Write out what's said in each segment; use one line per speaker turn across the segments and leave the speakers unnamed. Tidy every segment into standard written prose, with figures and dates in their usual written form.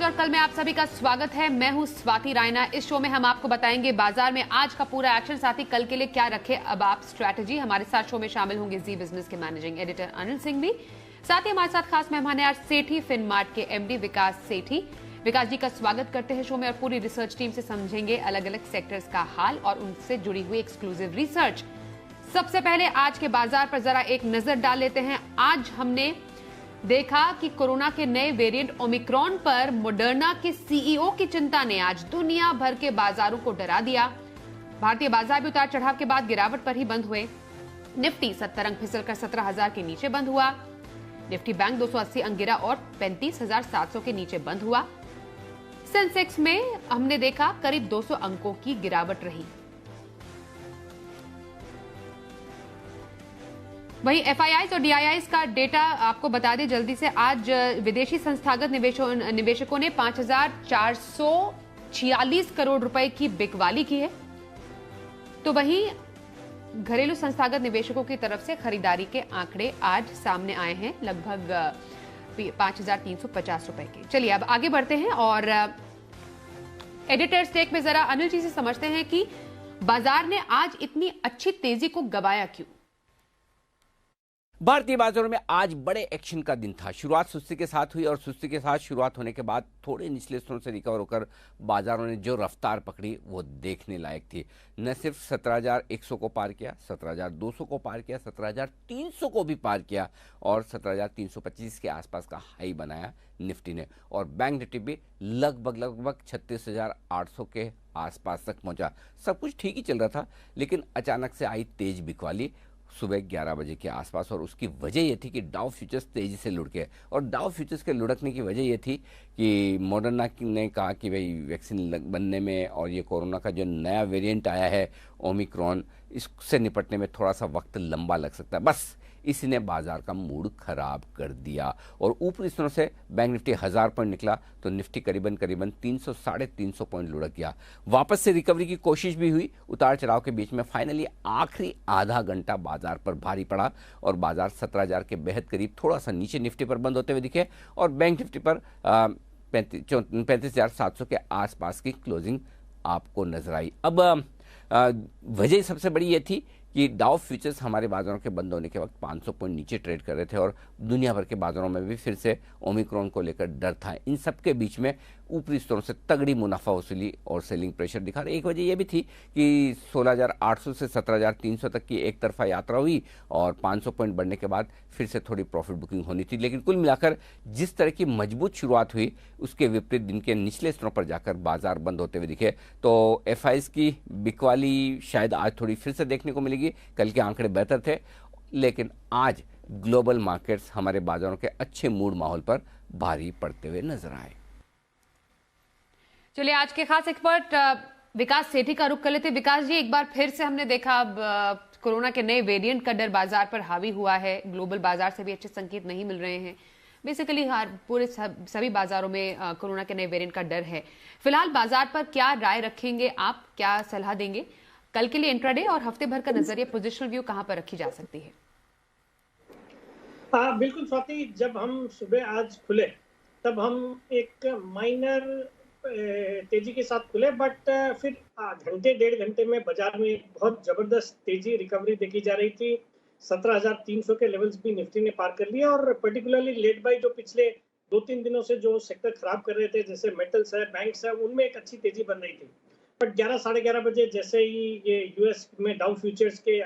और कल में आप सभी का स्वागत है। मैं हूं स्वाति रायना। इस शो में हम आपको बताएंगे बाजार में आज का पूरा एक्शन, साथ ही कल के लिए क्या रखे अब आप स्ट्रैटेजी। हमारे साथ शो में शामिल होंगे जी बिजनेस के मैनेजिंग एडिटर अनिल सिंह भी। साथ ही हमारे साथ खास मेहमान है आज सेठी फिनमार्ट के एमडी विकास सेठी। विकास जी का स्वागत करते हैं शो में और पूरी रिसर्च टीम से समझेंगे अलग अलग सेक्टर्स का हाल और उनसे जुड़ी हुई एक्सक्लूसिव रिसर्च। सबसे पहले आज के बाजार पर जरा एक नजर डाल लेते हैं। आज हमने देखा कि कोरोना के नए वेरिएंट ओमिक्रॉन पर मॉडर्ना के सीईओ की चिंता ने आज दुनिया भर के बाजारों को डरा दिया। भारतीय बाजार भी उतार चढ़ाव के बाद गिरावट पर ही बंद हुए। निफ्टी 70 अंक फिसलकर 17,000 के नीचे बंद हुआ। निफ्टी बैंक 280 अंक गिरा और 35,700 के नीचे बंद हुआ। सेंसेक्स में हमने देखा करीब 200 अंकों की गिरावट रही। वहीं एफआईआईज और डीआईआईज का डेटा आपको बता दें जल्दी से। आज विदेशी संस्थागत निवेशकों ने 5,446 करोड़ रुपए की बिकवाली की है, तो वहीं घरेलू संस्थागत निवेशकों की तरफ से खरीदारी के आंकड़े आज सामने आए हैं, लगभग 5,350 रुपए के। चलिए अब आगे बढ़ते हैं और एडिटर्स टेक में जरा अनिल जी से समझते हैं कि बाजार ने आज इतनी अच्छी तेजी को गवाया क्यों।
भारतीय बाजारों में आज बड़े एक्शन का दिन था। शुरुआत सुस्ती के साथ हुई और सुस्ती के साथ शुरुआत होने के बाद थोड़े निचले स्तरों से रिकवर होकर बाजारों ने जो रफ्तार पकड़ी वो देखने लायक थी। न सिर्फ 17,100 को पार किया, 17,200 को पार किया, 17,300 को भी पार किया और 17,325 के आसपास का हाई बनाया निफ्टी ने। और बैंक निफ्टी भी लगभग 36,800 के आसपास तक पहुंचा। सब कुछ ठीक ही चल रहा था, लेकिन अचानक से आई तेज बिकवाली सुबह 11 बजे के आसपास। और उसकी वजह यह थी कि डाउ फ्यूचर्स तेजी से लुढ़के। और डाउ फ्यूचर्स के लुढ़कने की वजह यह थी कि मॉडर्ना ने कहा कि भाई वैक्सीन बनने में और ये कोरोना का जो नया वेरिएंट आया है ओमिक्रॉन, इससे निपटने में थोड़ा सा वक्त लंबा लग सकता है। बस इसी ने बाजार का मूड खराब कर दिया और ऊपरी स्तरों से बैंक निफ्टी 1000 पॉइंट निकला तो निफ्टी करीबन 300 साढ़े 300 पॉइंट लुढ़क गया। वापस से रिकवरी की कोशिश भी हुई उतार चढ़ाव के बीच में। फाइनली आखिरी आधा घंटा बाजार पर भारी पड़ा और बाजार 17,000 के बेहद करीब थोड़ा सा नीचे निफ्टी पर बंद होते हुए दिखे और बैंक निफ्टी पर 35,700 के आसपास की क्लोजिंग आपको नजर आई। अब वजह सबसे बड़ी ये थी कि डाउ फ्यूचर्स हमारे बाजारों के बंद होने के वक्त 500 पॉइंट नीचे ट्रेड कर रहे थे और दुनिया भर के बाजारों में भी फिर से ओमिक्रॉन को लेकर डर था। इन सब के बीच में ऊपरी स्तरों से तगड़ी मुनाफा वसूली और सेलिंग प्रेशर दिखा रहे। एक वजह यह भी थी कि 16,800 से 17,300 तक की एक तरफा यात्रा हुई और 500 पॉइंट बढ़ने के बाद फिर से थोड़ी प्रॉफिट बुकिंग होनी थी। लेकिन कुल मिलाकर जिस तरह की मजबूत शुरुआत हुई उसके विपरीत दिन के निचले स्तरों पर जाकर बाजार बंद होते हुए दिखे। तो एफआईआईज की बिकवाली शायद आज थोड़ी फिर से देखने को मिलेगी। कल के आंकड़े बेहतर थे, लेकिन आज ग्लोबल मार्केट्स हमारे बाजारों के अच्छे मूड माहौल पर भारी पड़ते हुए नजर आए।
चलिए आज के खास एक्सपर्ट विकास सेठी का रुख कर लेते। विकास जी, एक बार फिर से हमने देखा अब कोरोना के नए वेरिएंट का डर बाजार पर हावी हुआ है। ग्लोबल बाजार से भी अच्छे संकेत नहीं मिल रहे हैं। बेसिकली पूरे सभी बाजारों में कोरोना के नए वेरिएंट का डर है। फिलहाल बाजार पर क्या राय रखेंगे आप, क्या सलाह देंगे कल के लिए इंट्राडे और हफ्ते भर का नजरिया, पोजिशनल व्यू कहां पर रखी जा सकती है?
बिल्कुल स्वाति, जब हम सुबह आज खुले तब हम एक माइनर तेजी के साथ खुले, बट फिर घंटे डेढ़ घंटे में बाजार में बहुत जबरदस्त तेजी रिकवरी देखी जा रही थी। 17,300 के लेवल्स भी निफ्टी ने पार कर लिया और पर्टिकुलरली लेड बाय जो पिछले 2-3 दिनों से जो सेक्टर खराब कर रहे थे जैसे मेटल्स है, बैंक्स है, उनमें एक अच्छी तेजी बन रही थी। बट 11 साढ़े 11 बजे जैसे ही ये यूएस में डाउ फ्यूचर्स के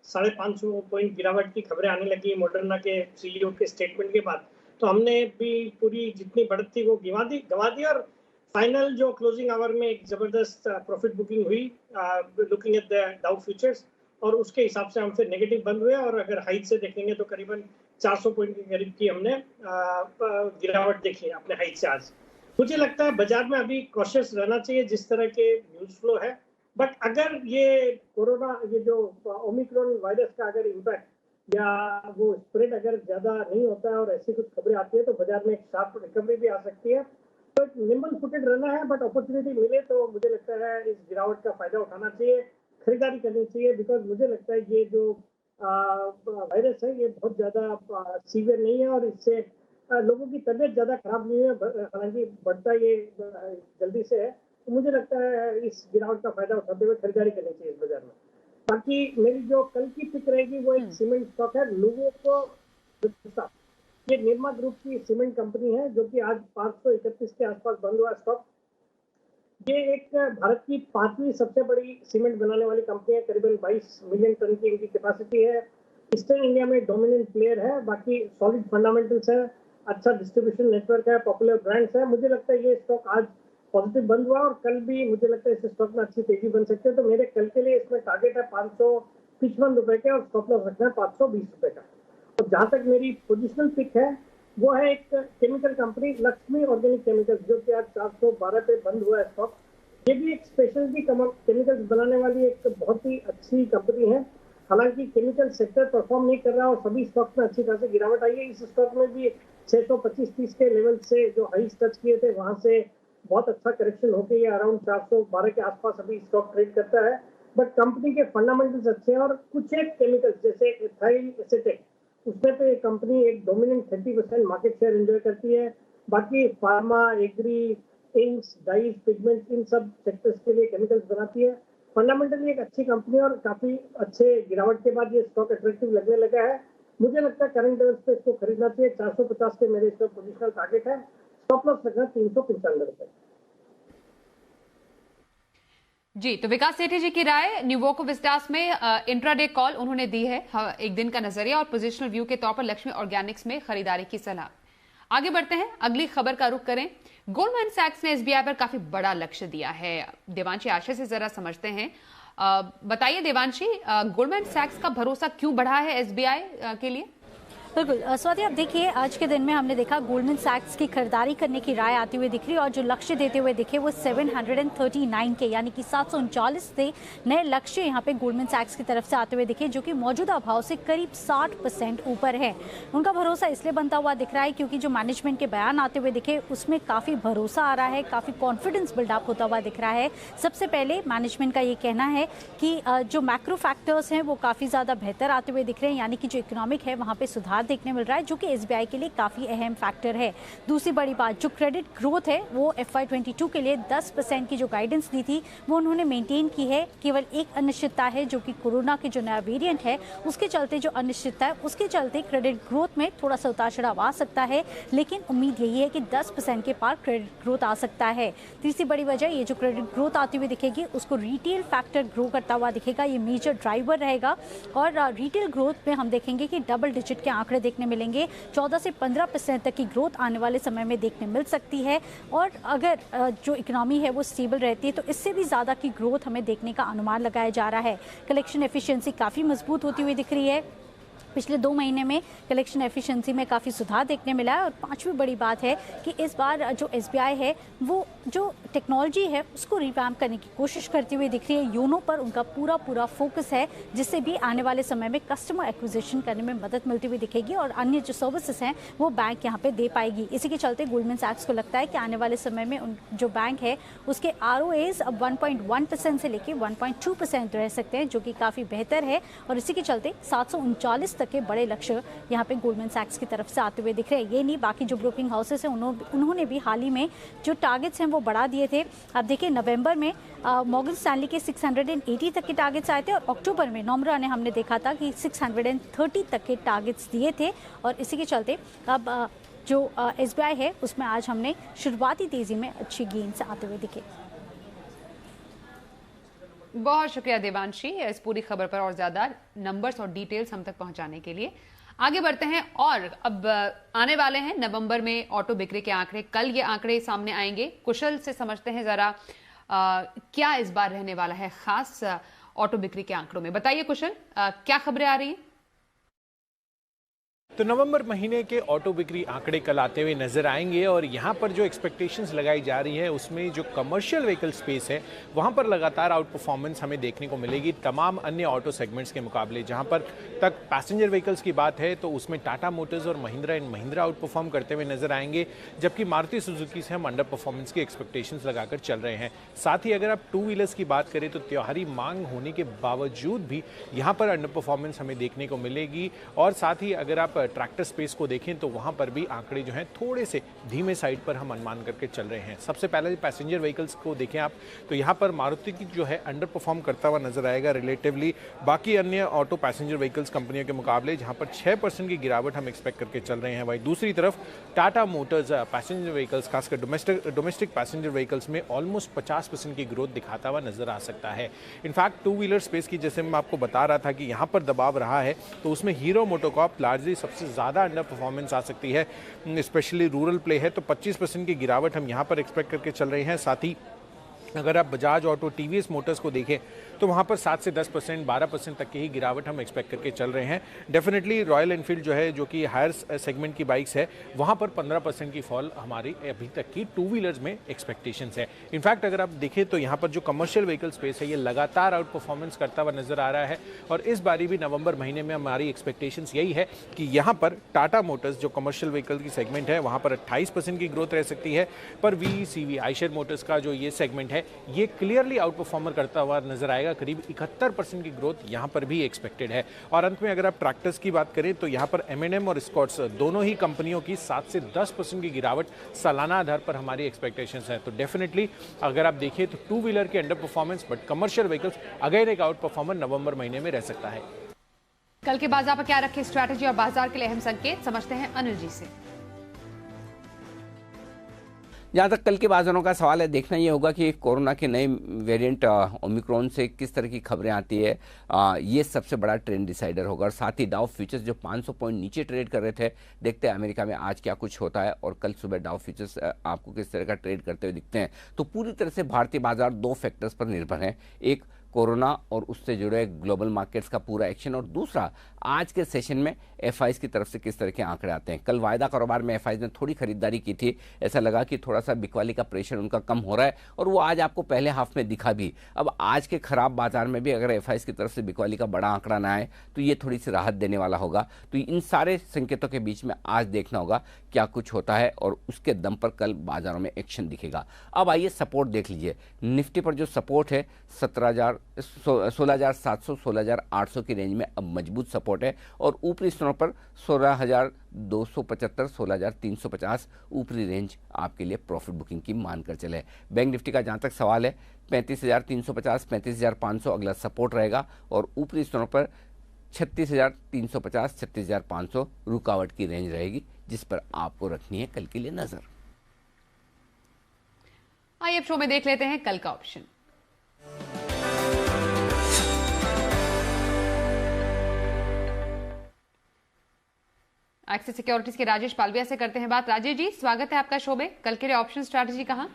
550 पॉइंट गिरावट की खबरें आने लगी मॉडर्ना के सीईओ के स्टेटमेंट के बाद, तो हमने भी पूरी जितनी बढ़त थी वो गंवा दी और फाइनल जो क्लोजिंग आवर में एक जबरदस्त प्रॉफिट बुकिंग हुई looking at the Dow futures और उसके हिसाब से हम फिर नेगेटिव बंद हुए और अगर हाइट से देखेंगे तो करीबन 400 पॉइंट के करीब की हमने गिरावट देखी अपने हाइट से आज। मुझे लगता है बाजार में अभी कॉशियस रहना चाहिए जिस तरह के न्यूज फ्लो है, बट अगर ये कोरोना ये जो ओमिक्रॉन वायरस का अगर इम्पैक्ट या वो स्प्रेड अगर ज्यादा नहीं होता है और ऐसी कुछ खबरें आती है तो बाजार में एक शार्प रिकवरी भी आ सकती है। तो निम्बल फुटेड रहना है, बट अपॉर्चुनिटी मिले तो मुझे लगता है इस गिरावट का फायदा उठाना चाहिए, खरीदारी करनी चाहिए। बिकॉज मुझे लगता है ये जो वायरस है ये बहुत ज्यादा सीवियर नहीं है और इससे लोगों की तबीयत ज़्यादा खराब नहीं है, हालांकि बढ़ता ये जल्दी से है, तो मुझे लगता है इस गिरावट का फायदा उठाते हुए खरीदारी करनी चाहिए इस बाजार में। बाकी मेरी जो कल की पिक रहेगी वो एक सीमेंट स्टॉक है, लोगों को ये निर्मा ग्रुप की सीमेंट कंपनी है जो कि आज 531 के आसपास बंद हुआ स्टॉक। ये एक भारत की 5वीं सबसे बड़ी सीमेंट बनाने वाली कंपनी है, करीबन 22 मिलियन टन की इनकी कैपेसिटी है। ईस्टर्न इंडिया में डोमिनेंट प्लेयर है, बाकी सॉलिड फंडामेंटल्स है, अच्छा डिस्ट्रीब्यूशन नेटवर्क है, पॉपुलर ब्रांड्स है। मुझे लगता है ये स्टॉक आज पॉजिटिव बंद हुआ और कल भी मुझे लगता है इस स्टॉक में अच्छी तेजी बन सकती है। तो मेरे कल के लिए इसमें टारगेट है 555 रुपए के और स्टॉप लॉस रखना है 520 रुपए का। और जहां तक मेरी पोजिशनल पिक है वो है एक chemical company Lakshmi organic chemicals, जो कि आज 412 पे बंद हुआ है स्टॉक। ये भी एक स्पेशलिटी केमिकल्स बनाने वाली एक बहुत ही अच्छी कंपनी है। हालांकि केमिकल सेक्टर परफॉर्म नहीं कर रहा और सभी स्टॉक में अच्छी खासी गिरावट आई है। इस स्टॉक में भी 625-30 के लेवल से जो हाई टच किए थे वहां से बहुत अच्छा करेक्शन होकर ये अराउंड 412 के आसपास अभी स्टॉक ट्रेड करता है। बट कंपनी के फंडामेंटल्स अच्छे हैं और कुछ एक केमिकल्स जैसे एथाइल एसीटेट, उसमें तो ये कंपनी एक डोमिनेंट 30% मार्केट शेयर एंजॉय करती है। बाकी pharma, agri, inks, dyes, pigment, इन सब सेक्टर्स के लिए केमिकल्स बनाती है। फंडामेंटली एक अच्छी कंपनी और काफी अच्छे गिरावट के बाद ये स्टॉक अट्रैक्टिव लगने लगा है। मुझे लगता है करंट लेवल्स पे इसको खरीदना चाहिए। 450 के मेरे इसका पोजिशनल टारगेट है, स्टॉप लॉस रखना 395 रुपए।
जी, तो विकास सेठी जी की राय न्यूवोको विस्टास में इंट्राडे कॉल उन्होंने दी है, एक दिन का नजरिया और पोजिशनल व्यू के तौर पर लक्ष्मी ऑर्गेनिक्स में खरीदारी की सलाह। आगे बढ़ते हैं, अगली खबर का रुख करें। गोल्डमैन सैक्स ने एसबीआई पर काफी बड़ा लक्ष्य दिया है। देवांशी आशय से जरा समझते हैं। बताइए देवांशी, गोल्डमैन सैक्स का भरोसा क्यों बढ़ा है एसबीआई के लिए?
बिल्कुल स्वाति, आप देखिए आज के दिन में हमने देखा गोल्डमैन सैक्स की खरीदारी करने की राय आती हुई दिख रही है और जो लक्ष्य देते हुए दिखे वो 739 के यानी कि 739 से नए लक्ष्य यहाँ पे गोल्डमैन सैक्स की तरफ से आते हुए दिखे, जो कि मौजूदा भाव से करीब 60% ऊपर है। उनका भरोसा इसलिए बनता हुआ दिख रहा है क्योंकि जो मैनेजमेंट के बयान आते हुए दिखे उसमें काफ़ी भरोसा आ रहा है, काफ़ी कॉन्फिडेंस बिल्डअप होता हुआ दिख रहा है। सबसे पहले मैनेजमेंट का ये कहना है कि जो मैक्रो फैक्टर्स हैं वो काफ़ी ज़्यादा बेहतर आते हुए दिख रहे हैं, यानी कि जो इकोनॉमिक है वहाँ पे सुधार देखने मिल रहा है, जो कि एसबीआई के लिए काफी अहम फैक्टर है। दूसरी बड़ी बात, जो क्रेडिट ग्रोथ है वो FY22 के लिए 10% की जो गाइडेंस दी थी वो उन्होंने मेंटेन की है। केवल एक अनिश्चितता है जो कि कोरोना के जो नया वेरिएंट है उसके चलते जो अनिश्चितता है उसके चलते क्रेडिट ग्रोथ में थोड़ा सा उतार चढ़ाव आ सकता है, लेकिन उम्मीद यही है कि 10% के पार क्रेडिट ग्रोथ आ सकता है। तीसरी बड़ी वजह ये जो क्रेडिट ग्रोथ आती हुई दिखेगी उसको रिटेल फैक्टर ग्रो करता हुआ दिखेगा, ये मेजर ड्राइवर रहेगा। और रिटेल ग्रोथ में हम देखेंगे कि डबल डिजिट के आंकड़े देखने मिलेंगे, 14 से 15% तक की ग्रोथ आने वाले समय में देखने मिल सकती है। और अगर जो इकोनॉमी है वो स्टेबल रहती है तो इससे भी ज़्यादा की ग्रोथ हमें देखने का अनुमान लगाया जा रहा है। कलेक्शन एफिशिएंसी काफ़ी मजबूत होती हुई दिख रही है, पिछले 2 महीने में कलेक्शन एफिशिएंसी में काफ़ी सुधार देखने मिला है। और पांचवी बड़ी बात है कि इस बार जो एसबीआई है वो जो टेक्नोलॉजी है उसको रिवैम्प करने की कोशिश करती हुई दिख रही है। योनो पर उनका पूरा फोकस है, जिससे भी आने वाले समय में कस्टमर एक्विजिशन करने में मदद मिलती हुई दिखेगी और अन्य जो सर्विसेज हैं वो बैंक यहाँ पे दे पाएगी। इसी के चलते गोल्डमैन सैक्स को लगता है कि आने वाले समय में जो बैंक है उसके ROAs अब 1.1% से लेकर 1.2% रह सकते हैं, जो कि काफ़ी बेहतर है। और इसी के चलते 739 के बड़े लक्ष्य यहाँ पे गोल्डमैन सैक्स की तरफ से आते हुए दिख रहे हैं। ये नहीं, बाकी जो ब्रोकिंग हाउसेस हैं उन्होंने भी हाल ही में जो टारगेट्स हैं वो बढ़ा दिए थे। अब देखिए नवंबर में मॉर्गन स्टैनली के 680 तक के टारगेट्स आए थे और अक्टूबर में नॉमरा ने हमने देखा था कि 630 तक के टारगेट्स दिए थे। और इसी के चलते अब जो एसबीआई है उसमें आज हमने शुरुआती तेजी में अच्छी गेन्स आते हुए दिखे।
बहुत शुक्रिया देवांशी इस पूरी खबर पर और ज्यादा नंबर्स और डिटेल्स हम तक पहुंचाने के लिए। आगे बढ़ते हैं और अब आने वाले हैं नवंबर में ऑटो बिक्री के आंकड़े। कल ये आंकड़े सामने आएंगे। कुशल से समझते हैं जरा क्या इस बार रहने वाला है खास ऑटो बिक्री के आंकड़ों में। बताइए कुशल, क्या खबरें आ रही हैं?
तो नवंबर महीने के ऑटो बिक्री आंकड़े कल आते हुए नजर आएंगे और यहाँ पर जो एक्सपेक्टेशंस लगाई जा रही है उसमें जो कमर्शियल व्हीकल स्पेस है वहाँ पर लगातार आउट परफॉर्मेंस हमें देखने को मिलेगी तमाम अन्य ऑटो सेगमेंट्स के मुकाबले। जहाँ पर तक पैसेंजर व्हीकल्स की बात है तो उसमें टाटा मोटर्स और Mahindra and Mahindra out perform करते हुए नजर आएंगे, जबकि मारुति सुजुकी से हम अंडर परफॉर्मेंस की एक्सपेक्टेशंस लगाकर चल रहे हैं। साथ ही अगर आप 2 व्हीलर्स की बात करें तो त्योहारी मांग होने के बावजूद भी यहाँ पर अंडर परफॉर्मेंस हमें देखने को मिलेगी। और साथ ही अगर आप आप ट्रैक्टर स्पेस को देखें तो वहाँ पर भी आंकड़े जो हैं थोड़े से धीमे साइड पर हम अनुमान करके चल रहे हैं। सबसे पहले पैसेंजर व्हीकल्स को देखें आप तो यहाँ पर मारुति की जो है अंडर परफॉर्म करता हुआ नजर आएगा रिलेटिवली बाकी अन्य ऑटो पैसेंजर व्हीकल्स कंपनियों के मुकाबले, जहाँ पर 6% की गिरावट हम एक्सपेक्ट करके चल रहे हैं। वहीं दूसरी तरफ टाटा मोटर्स पैसेंजर व्हीकल्स खासकर डोमेस्टिक पैसेंजर व्हीकल्स में ऑलमोस्ट 50% की ग्रोथ दिखाता हुआ नजर आ सकता है। इनफैक्ट टू व्हीलर स्पेस की जैसे मैं आपको बता रहा था कि यहाँ पर दबाव रहा है, तो उसमें हीरो मोटोकॉर्प लार्जली सबसे ज़्यादा अंडर परफॉर्मेंस आ सकती है, स्पेशली रूरल प्ले है, तो 25% की गिरावट हम यहाँ पर एक्सपेक्ट करके चल रहे हैं। साथ ही अगर आप बजाज ऑटो टीवीएस मोटर्स को देखें तो वहाँ पर 7 से 10%, 12% तक की ही गिरावट हम एक्सपेक्ट करके चल रहे हैं। डेफिनेटली रॉयल एनफील्ड जो है, जो कि हायर सेगमेंट की बाइक्स है, वहाँ पर 15% की फॉल हमारी अभी तक की टू व्हीलर्स में एक्सपेक्टेशंस है। इनफैक्ट अगर आप देखें तो यहाँ पर जो कमर्शियल व्हीकल स्पेस है ये लगातार आउट परफॉर्मेंस करता हुआ नजर आ रहा है, और इस बारी भी नवंबर महीने में हमारी एक्सपेक्टेशंस यही है कि यहाँ पर टाटा मोटर्स जो कमर्शियल व्हीकल की सेगमेंट है वहाँ पर 28% की ग्रोथ रह सकती है, पर VECV आयशर मोटर्स का जो ये सेगमेंट है ये क्लियरली आउट परफॉर्मर करता हुआ नजर आएगा। करीब 71% की ग्रोथ यहाँ पर भी एक्सपेक्टेड है। और अंत में अगर आप ट्रैक्टर्स की बात करें तो यहाँ पर M&M और स्कॉट्स दोनों ही कंपनियों की 7 से 10% की गिरावट सालाना आधार पर हमारी एक्सपेक्टेशंस है। तो डेफिनेटली अगर आप देखें तो टू व्हीलर के under performance but commercial vehicles again एक आउट परफॉर्मर नवंबर महीने में रह सकता है।
कल के बाजार पर क्या रखे स्ट्रैटेजी और बाजार के लिए अहम संकेत, समझते हैं अनिल जी से।
जहाँ तक कल के बाजारों का सवाल है, देखना ये होगा कि कोरोना के नए वेरिएंट ओमिक्रॉन से किस तरह की खबरें आती है, ये सबसे बड़ा ट्रेंड डिसाइडर होगा। और साथ ही डाउ फ्यूचर्स जो 500 पॉइंट नीचे ट्रेड कर रहे थे, देखते हैं अमेरिका में आज क्या कुछ होता है और कल सुबह डाउ फ्यूचर्स आपको किस तरह का ट्रेड करते हुए दिखते हैं। तो पूरी तरह से भारतीय बाजार दो फैक्टर्स पर निर्भर हैं, एक कोरोना और उससे जुड़े ग्लोबल मार्केट्स का पूरा एक्शन, और दूसरा आज के सेशन में एफआईज की तरफ से किस तरह के आंकड़े आते हैं। कल वायदा कारोबार में एफआईज ने थोड़ी खरीदारी की थी, ऐसा लगा कि थोड़ा सा बिकवाली का प्रेशर उनका कम हो रहा है, और वो आज आपको पहले हाफ में दिखा भी। अब आज के खराब बाजार में भी अगर एफआईज की तरफ से बिकवाली का बड़ा आंकड़ा ना आए तो ये थोड़ी सी राहत देने वाला होगा। तो इन सारे संकेतों के बीच में आज देखना होगा क्या कुछ होता है, और उसके दम पर कल बाजारों में एक्शन दिखेगा। अब आइए सपोर्ट देख लीजिए। निफ्टी पर जो सपोर्ट है 16,700 16,800 की रेंज में अब मजबूत सपोर्ट है, और ऊपरी स्तरों पर 16,275 16,350 ऊपरी रेंज आपके लिए प्रॉफिट बुकिंग की मानकर चले। बैंक निफ्टी का जहां तक सवाल है 35,350 35,500 अगला सपोर्ट रहेगा, और ऊपरी स्तरों पर 36,350 36,500 रुकावट की रेंज रहेगी, जिस पर आपको रखनी है कल के लिए नजर।
आइए अब शो में देख लेते हैं कल का ऑप्शन। एक्सिस सिक्योरिटीज के राजेश पालविया से करते हैं बात। राजेश जी, स्वागत है आपका शो में। कल के लिए ऑप्शन स्ट्रैटेजी कहाँ?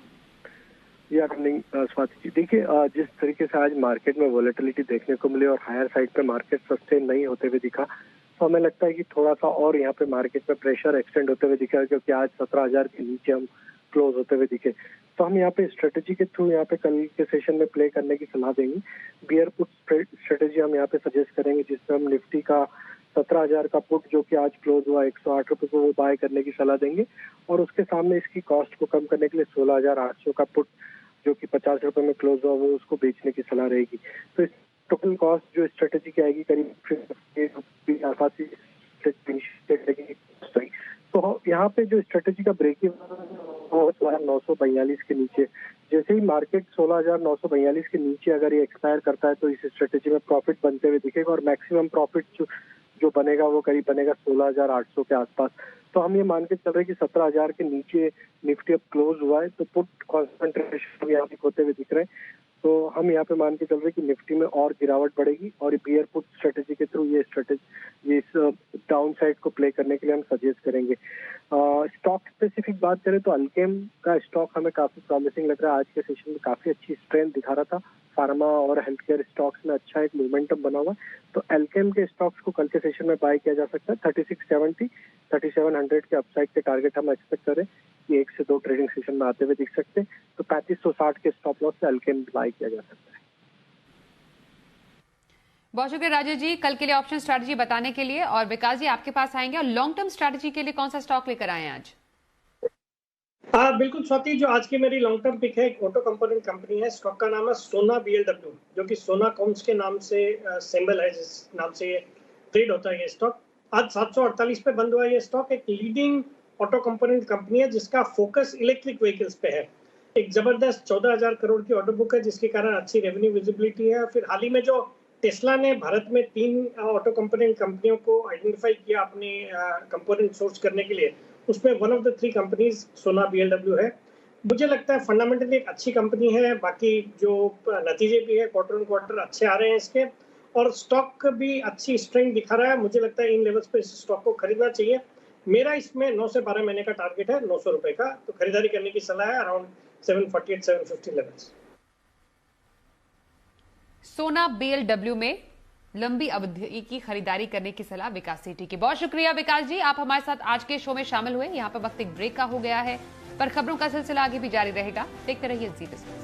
स्वाति जी, देखिए जिस तरीके से आज मार्केट में वॉलेटिलिटी देखने को मिली और हायर साइड पे मार्केट सस्टेन नहीं होते हुए दिखा, तो हमें लगता है कि थोड़ा सा और यहाँ पे मार्केट में प्रेशर एक्सटेंड होते हुए दिखा, क्योंकि आज 17,000 के नीचे हम क्लोज होते हुए दिखे। तो हम यहाँ पे स्ट्रेटेजी के थ्रू यहाँ पे कल के सेशन में प्ले करने की सलाह देंगे। बियर पुट स्ट्रेटेजी हम यहाँ पे सजेस्ट करेंगे, जिसमें हम निफ्टी का 17,000 का पुट जो कि आज क्लोज हुआ 108 रुपये को, वो बाय करने की सलाह देंगे, और उसके सामने इसकी कॉस्ट को कम करने के लिए 16,800 का पुट जो कि 50 रुपये में क्लोज हुआ, वो उसको बेचने की सलाह रहेगी। तो इस टोटल कॉस्ट जो स्ट्रेटेजी की आएगी करीब 50 आसपास ही। तो यहाँ पे जो स्ट्रेटेजी का ब्रेक वो 16,942 के नीचे, जैसे ही मार्केट 16,942 के नीचे अगर ये एक्सपायर करता है तो इस स्ट्रेटेजी में प्रॉफिट बनते हुए दिखेगा, और मैक्सिमम प्रॉफिट जो बनेगा वो करीब बनेगा 16,800 के आसपास। तो हम ये मान के चल रहे हैं कि 17,000 के नीचे निफ्टी अब क्लोज हुआ है, तो पुट कॉन्सेंट्रेशन यहाँ पे होते हुए दिख रहे हैं। तो हम यहाँ पे मान के चल रहे हैं कि निफ्टी में और गिरावट बढ़ेगी, और बियर पुट स्ट्रेटेजी के थ्रू ये इस डाउन साइड को प्ले करने के लिए हम सजेस्ट करेंगे। स्टॉक स्पेसिफिक बात करें तो अल्केम का स्टॉक हमें काफी प्रॉमिसिंग लग रहा है। आज के सेशन में काफी अच्छी स्ट्रेंथ दिखा रहा था, फार्मा और हेल्थ केयर स्टॉक्स में अच्छा एक मोमेंटम बना हुआ है। तो अल्केम के स्टॉक्स को कल के सेशन में बाय किया जा सकता है। 3670 3700 के अपसाइड के टारगेट हम एक्सपेक्ट करें कि 1 से 2 ट्रेडिंग सेशन में आते हुए दिख सकते हैं। तो 3560 के स्टॉप लॉस से अल्केम बाय किया जा सकता है।
बहुत शुक्रिया राजेश जी कल के लिए ऑप्शन स्ट्रैटेजी बताने के लिए। और विकास जी आपके पास आएंगे, और लॉन्ग टर्म स्ट्रैटेजी के लिए कौन सा स्टॉक लेकर आए हैं आज?
बिल्कुल स्वाति, जो आज की मेरी लॉन्ग टर्म पिक है एक ऑटो कंपोनेंट कंपनी है। स्टॉक का नाम है सोना BLW, जो कि सोना कॉम्स के नाम से सिंबल है, जिस नाम से ये ट्रेड होता है ये स्टॉक। आज 748 पे बंद हुआ ये स्टॉक। एक लीडिंग ऑटो कंपोनेंट कंपनी है जिसका फोकस इलेक्ट्रिक व्हीकल्स पे है। एक जबरदस्त 14,000 करोड़ की ऑर्डर बुक है जिसके कारण अच्छी रेवेन्यू विजिबिलिटी है। फिर हाल ही में जो टेस्ला ने भारत में 3 ऑटो कंपोनेंट कंपनियों को आइडेंटिफाई किया अपने कंपोनेंट सोर्स करने के लिए, उसमें वन ऑफ द 3 कंपनीज सोना BLW है। मुझे लगता है फंडामेंटली एक अच्छी कंपनी है। बाकी जो नतीजे भी है क्वार्टर ऑन क्वार्टर अच्छे आ रहे हैं इसके, और स्टॉक भी अच्छी स्ट्रेंथ दिखा रहा है। मुझे लगता है इन लेवल्स पे इस स्टॉक को खरीदना चाहिए। मेरा इसमें 9 से 12 महीने का टारगेट है 900 रुपए का, तो खरीदारी करने की सलाह है अराउंड 748 750 लेवल्स।
सोना BLW में लंबी अवधि की खरीदारी करने की सलाह विकास सीटी की। बहुत शुक्रिया विकास जी, आप हमारे साथ आज के शो में शामिल हुए। यहाँ पर वक्त एक ब्रेक का हो गया है, पर खबरों का सिलसिला आगे भी जारी रहेगा। देखते रहिए जी बिजनेस।